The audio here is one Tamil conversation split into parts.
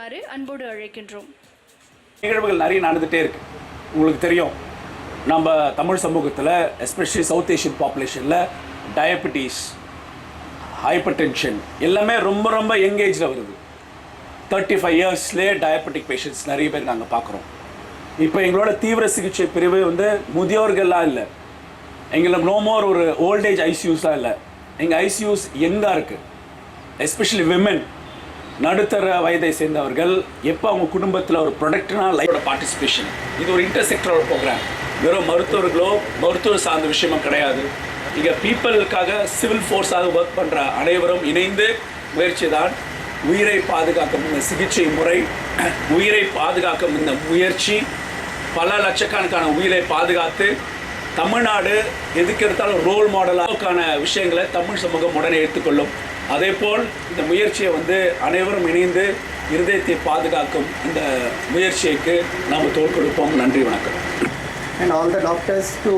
வருமாறு அன்போடு அழைக்கின்றோம். நிகழ்வுகள் நிறைய நடந்துகிட்டே இருக்குது. உங்களுக்கு தெரியும், நம்ம தமிழ் சமூகத்தில் எஸ்பெஷலி சவுத் ஏஷியன் பாப்புலேஷனில் டயபெட்டிஸ், ஹைப்பர் டென்ஷன் எல்லாமே ரொம்ப ரொம்ப யங்கேஜில் வருது. 35 இயர்ஸ்லேயே டயபெட்டிக் பேஷண்ட்ஸ் நிறைய பேர் நாங்கள் பார்க்குறோம். இப்போ எங்களோட தீவிர சிகிச்சை பிரிவு முதியோர்கள்லாம் இல்லை, எங்களுக்கு நோ மோர் ஒரு ஓல்டேஜ் ஐசியூஸ்லாம் இல்லை. எங்கள் ஐசியூஸ் யங்காக இருக்குது. எஸ்பெஷலி விமென், நடுத்தர வயதை சேர்ந்தவர்கள், எப்போ அவங்க குடும்பத்தில் ஒரு ப்ரொடக்டான லைஃபோட பார்ட்டிசிபேஷன். இது ஒரு இன்டர்செக்டரல் ப்ரோக்ராம். வெறும் மருத்துவர்களோ மருத்துவர் சார்ந்த விஷயமும் கிடையாது. இங்கே பீப்புளுக்காக சிவில் ஃபோர்ஸாக ஒர்க் பண்ணுற அனைவரும் இணைந்து முயற்சி தான் உயிரை பாதுகாக்கும் இந்த சிகிச்சை முறை, உயிரை பாதுகாக்கும் இந்த முயற்சி பல லட்சக்கணக்கான உயிரை பாதுகாத்து தமிழ்நாடு எதுக்கு எடுத்தாலும் ரோல் மாடலான விஷயங்களை தமிழ் சமூகம் உடனே எடுத்துக்கொள்ளும். அதே போல் இந்த முயற்சியை அனைவரும் இணைந்து இருதயத்தை பாதுகாக்கும் இந்த முயற்சிக்கு நாம் தோள் கொடுப்போம். நன்றி, வணக்கம். And all the doctors to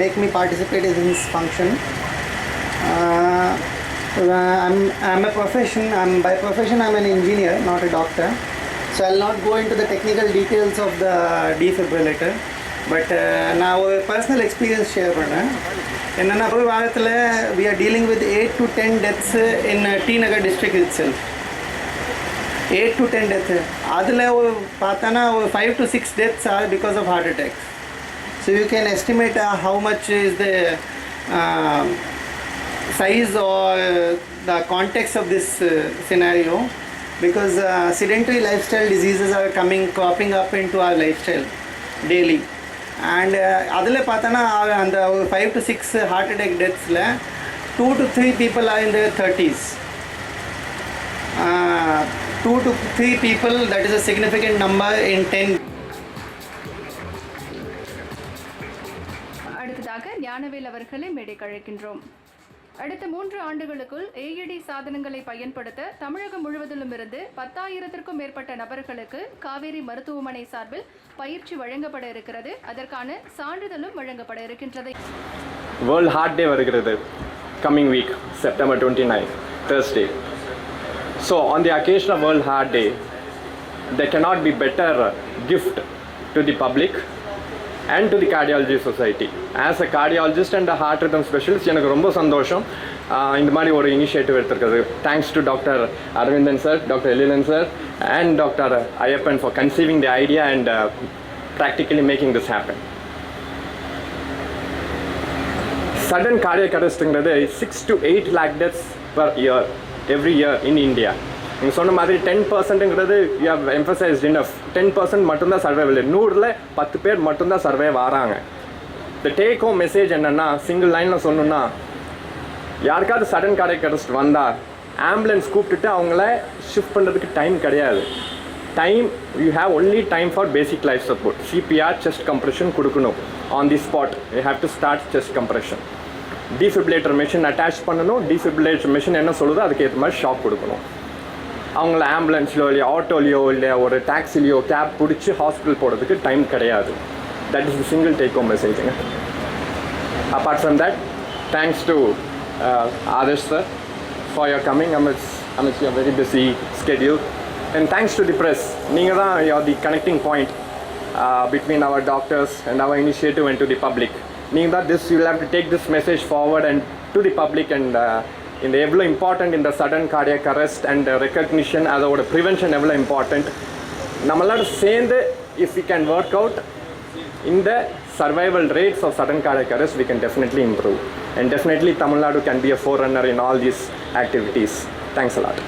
make me participate in this function. I'm a profession. By profession I'm an engineer, not a doctor. So I'll not go into the technical details of the defibrillator. But now personal experience share panna. Enna oru vaagathile we are dealing with 8 to 10 deaths in T Nagar district itself. 8 to 10 deaths. Adile pathana 5 to 6 deaths are because of heart attacks. So you can estimate how much is the size or the context of this scenario, because sedentary lifestyle diseases are cropping up into our lifestyle daily. And adile pathana and 5 to 6 heart attack deaths la 2 to 3 people are in their 30s. 2 to 3 people, that is a significant number in 10. அடுத்ததாக ஞானவேல் அவர்களை மேடைக்கு அழைக்கின்றோம். அடுத்த 3 ஆண்டுகளுக்குள் AED சாதனங்களை பயன்படுத்த தமிழகம் முழுவதிலும் இருந்து 10,000க்கும் மேற்பட்ட நபர்களுக்கு காவேரி மருத்துவமனை சார்பில் பயிற்சி வழங்கப்பட இருக்கிறது. அதற்கான சான்றிதழும் வழங்கப்பட இருக்கின்றது. வேர்ல்ட் ஹார்ட் டே வருகிறது, coming week September 29, Thursday. So on the occasion of World Heart Day, there cannot be better gift to the public and to the cardiology society. As a cardiologist and a heart rhythm specialist, எனக்கு ரொம்ப சந்தோஷம் இந்த மாதிரி ஒரு இனிஷியேட்டிவ் எடுத்திருக்கிறது. Thanks to doctor Aravindan sir, doctor Ezhilan sir and doctor Iyappan for conceiving the idea and practically making this happen. Sudden cardiac arrestங்கிறது 6 to 8 lakh deaths per year, every year in India. நீங்கள் சொன்ன மாதிரி 10%ங்கிறது யூ ஹவ் எம்பசைஸ்ட் இனஃப். 10% மட்டும்தான் சர்வைவ் இல்லை. 100ல் 10 பேர் மட்டும்தான் சர்வைவ் ஆகிறாங்க. த டேக் ஹோம் மெசேஜ் என்னென்னா, சிங்கிள் லைனில் சொல்லணுன்னா, யாருக்காவது சடன் கார்டியக் அரெஸ்ட் வந்தால் ஆம்புலன்ஸ் கூப்பிட்டுட்டு அவங்கள ஷிஃப்ட் பண்ணுறதுக்கு டைம் கிடையாது. you have only time for basic life support. CPR, chest compression கொடுக்கணும் on the spot. You have to start chest compression. Defibrillator machine attach பண்ணணும். Defibrillator machine என்ன சொல்லுதோ அதுக்கு ஏற்ற மாதிரி ஷாக் கொடுக்கணும். அவங்கள ஆம்புலன்ஸ்லையோ இல்லை ஆட்டோலையோ இல்லை ஒரு டாக்ஸிலையோ கேப் பிடிச்சி ஹாஸ்பிட்டல் போகிறதுக்கு டைம் கிடையாது. That is the single take home message. Apart from that, thanks to Adarsh sir for your coming amidst your very busy schedule. And thanks to the press. You are the connecting point between our doctors and our initiative and to the public. You will have to take this message forward and to the public, and in the ever important in the sudden cardiac arrest and recognition as our prevention ever important. Nammalaadu சேர்ந்து if we can work out in the survival rates of sudden cardiac arrest, we can definitely improve, and definitely Tamil Nadu can be a forerunner in all these activities. Thanks a lot.